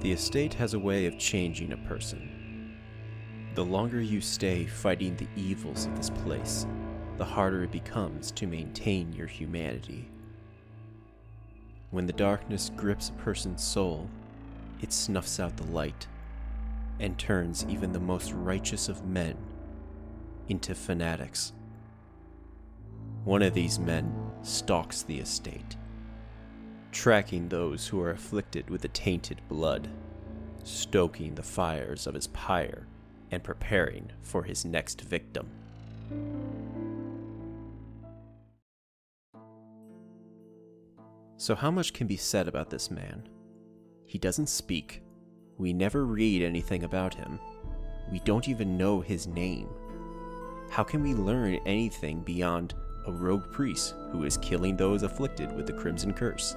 The estate has a way of changing a person. The longer you stay fighting the evils of this place, the harder it becomes to maintain your humanity. When the darkness grips a person's soul, it snuffs out the light and turns even the most righteous of men into fanatics. One of these men stalks the estate, tracking those who are afflicted with the tainted blood, stoking the fires of his pyre, and preparing for his next victim. So how much can be said about this man? He doesn't speak. We never read anything about him. We don't even know his name. How can we learn anything beyond a rogue priest who is killing those afflicted with the Crimson Curse?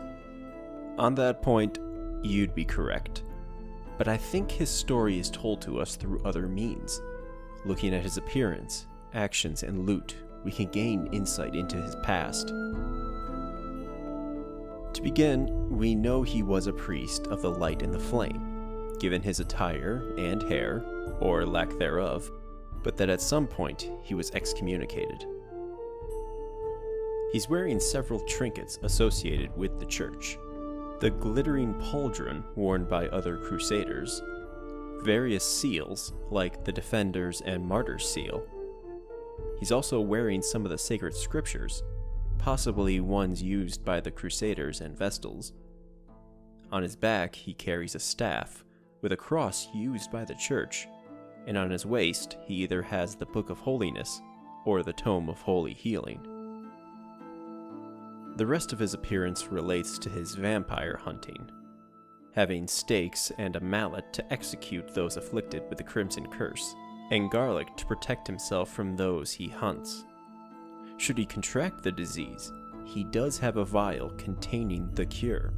On that point, you'd be correct. But I think his story is told to us through other means. Looking at his appearance, actions, and loot, we can gain insight into his past. To begin, we know he was a priest of the light and the flame, given his attire and hair, or lack thereof, but that at some point he was excommunicated. He's wearing several trinkets associated with the church. The glittering pauldron worn by other crusaders, various seals like the Defender's and Martyr's seal. He's also wearing some of the sacred scriptures, possibly ones used by the Crusaders and Vestals. On his back he carries a staff with a cross used by the church, and on his waist he either has the Book of Holiness or the Tome of Holy Healing. The rest of his appearance relates to his vampire hunting, having stakes and a mallet to execute those afflicted with the Crimson Curse, and garlic to protect himself from those he hunts. Should he contract the disease, he does have a vial containing the cure,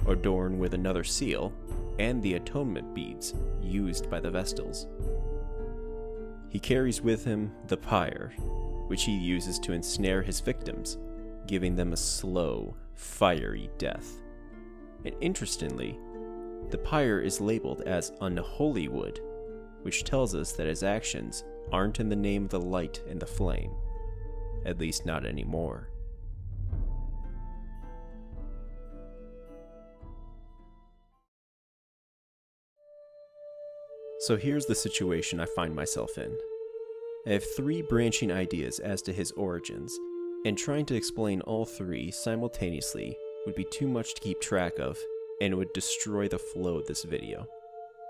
adorned with another seal, and the atonement beads used by the Vestals. He carries with him the pyre, which he uses to ensnare his victims, giving them a slow, fiery death. And interestingly, the pyre is labeled as unholy wood, which tells us that his actions aren't in the name of the light and the flame. At least not anymore. So here's the situation I find myself in. I have three branching ideas as to his origins, and trying to explain all three simultaneously would be too much to keep track of, and it would destroy the flow of this video.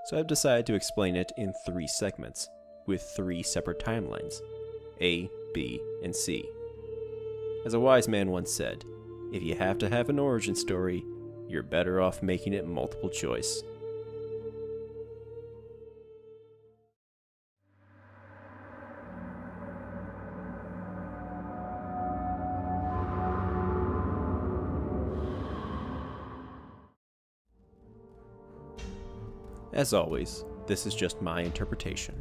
So I've decided to explain it in 3 segments, with 3 separate timelines: A, B, and C. As a wise man once said, if you have to have an origin story, you're better off making it multiple choice. As always, this is just my interpretation,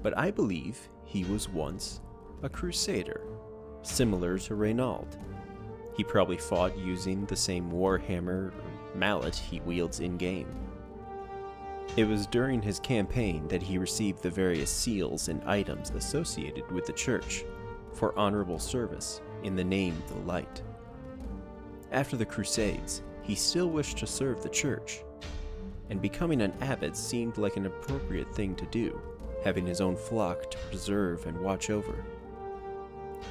but I believe he was once a crusader, similar to Reynald. He probably fought using the same warhammer or mallet he wields in-game. It was during his campaign that he received the various seals and items associated with the church for honorable service in the name of the light. After the Crusades, he still wished to serve the church, and becoming an abbot seemed like an appropriate thing to do, having his own flock to preserve and watch over.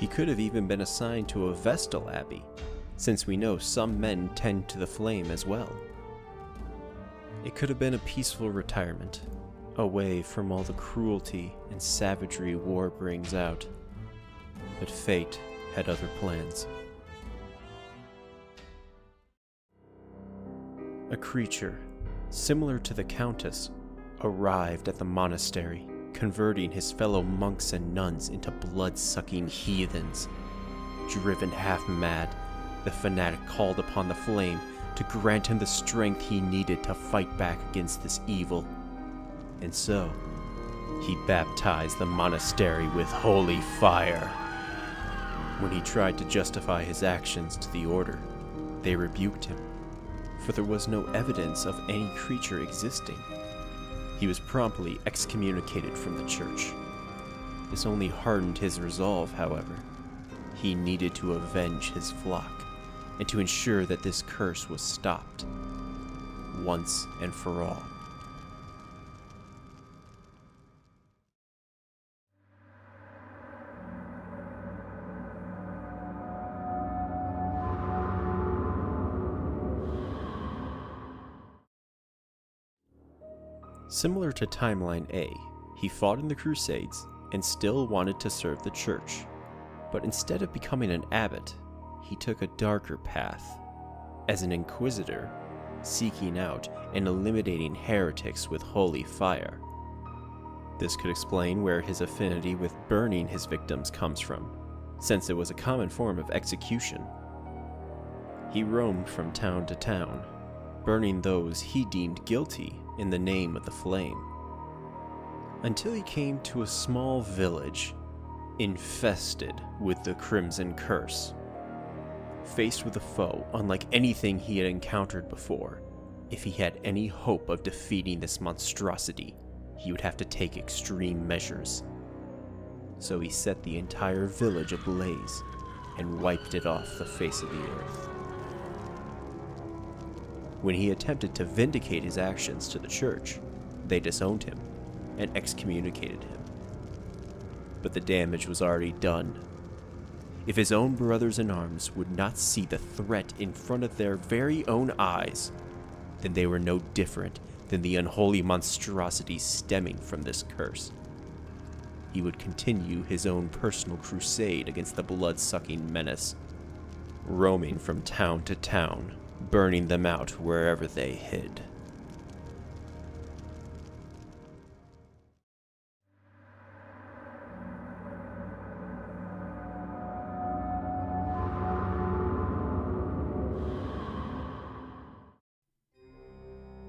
He could have even been assigned to a Vestal abbey, since we know some men tend to the flame as well. It could have been a peaceful retirement, away from all the cruelty and savagery war brings out. But fate had other plans. A creature, similar to the Countess, arrived at the monastery, converting his fellow monks and nuns into blood-sucking heathens. Driven half-mad, the fanatic called upon the flame to grant him the strength he needed to fight back against this evil. And so, he baptized the monastery with holy fire. When he tried to justify his actions to the order, they rebuked him, for there was no evidence of any creature existing. He was promptly excommunicated from the church. This only hardened his resolve, however. He needed to avenge his flock, and to ensure that this curse was stopped, once and for all. Similar to Timeline A, he fought in the Crusades and still wanted to serve the church, but instead of becoming an abbot, he took a darker path, as an inquisitor, seeking out and eliminating heretics with holy fire. This could explain where his affinity with burning his victims comes from, since it was a common form of execution. He roamed from town to town, burning those he deemed guilty in the name of the flame, until he came to a small village infested with the Crimson Curse. Faced with a foe unlike anything he had encountered before, if he had any hope of defeating this monstrosity, he would have to take extreme measures. So he set the entire village ablaze and wiped it off the face of the earth. When he attempted to vindicate his actions to the church, they disowned him and excommunicated him. But the damage was already done. If his own brothers-in-arms would not see the threat in front of their very own eyes, then they were no different than the unholy monstrosities stemming from this curse. He would continue his own personal crusade against the blood-sucking menace, roaming from town to town, burning them out wherever they hid.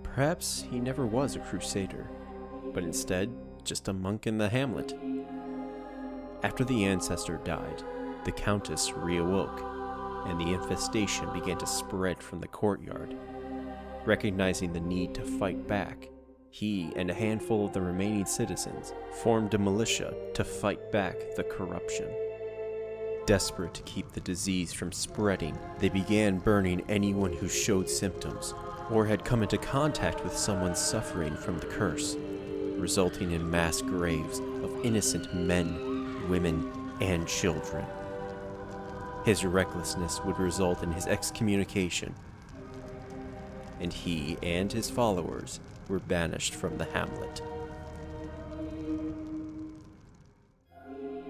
Perhaps he never was a crusader, but instead just a monk in the hamlet. After the ancestor died, the Countess reawoke, and the infestation began to spread from the courtyard. Recognizing the need to fight back, he and a handful of the remaining citizens formed a militia to fight back the corruption. Desperate to keep the disease from spreading, they began burning anyone who showed symptoms or had come into contact with someone suffering from the curse, resulting in mass graves of innocent men, women, and children. His recklessness would result in his excommunication, and he and his followers were banished from the hamlet.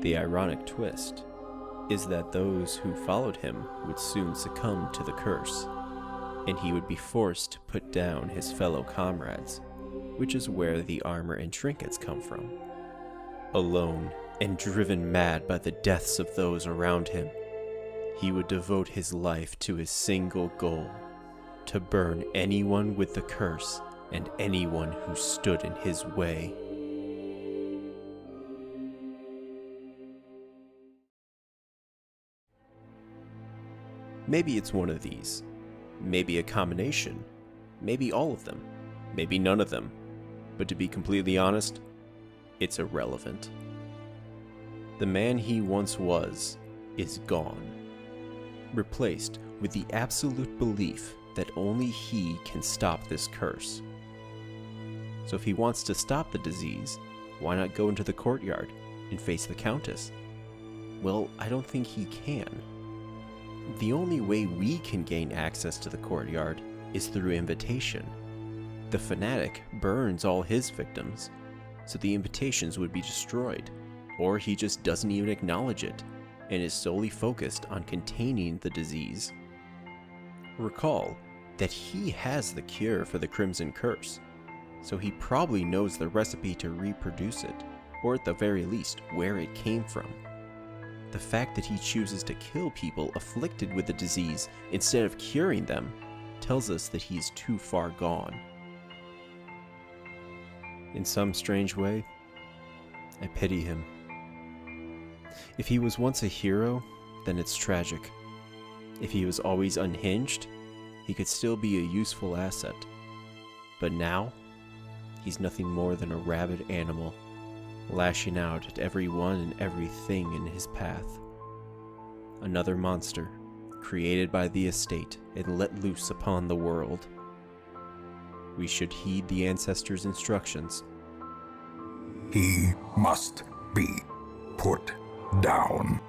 The ironic twist is that those who followed him would soon succumb to the curse, and he would be forced to put down his fellow comrades, which is where the armor and trinkets come from. Alone and driven mad by the deaths of those around him, he would devote his life to his single goal: to burn anyone with the curse and anyone who stood in his way. Maybe it's one of these. Maybe a combination. Maybe all of them. Maybe none of them. But to be completely honest, it's irrelevant. The man he once was is gone, replaced with the absolute belief that only he can stop this curse. So if he wants to stop the disease, why not go into the courtyard and face the Countess? Well, I don't think he can. The only way we can gain access to the courtyard is through invitation. The fanatic burns all his victims, so the invitations would be destroyed, or he just doesn't even acknowledge it and is solely focused on containing the disease. Recall that he has the cure for the Crimson Curse, so he probably knows the recipe to reproduce it, or at the very least, where it came from. The fact that he chooses to kill people afflicted with the disease instead of curing them tells us that he's too far gone. In some strange way, I pity him. If he was once a hero, then it's tragic. If he was always unhinged, he could still be a useful asset. But now, he's nothing more than a rabid animal, lashing out at everyone and everything in his path. Another monster, created by the estate and let loose upon the world. We should heed the ancestors' instructions. He must be put down.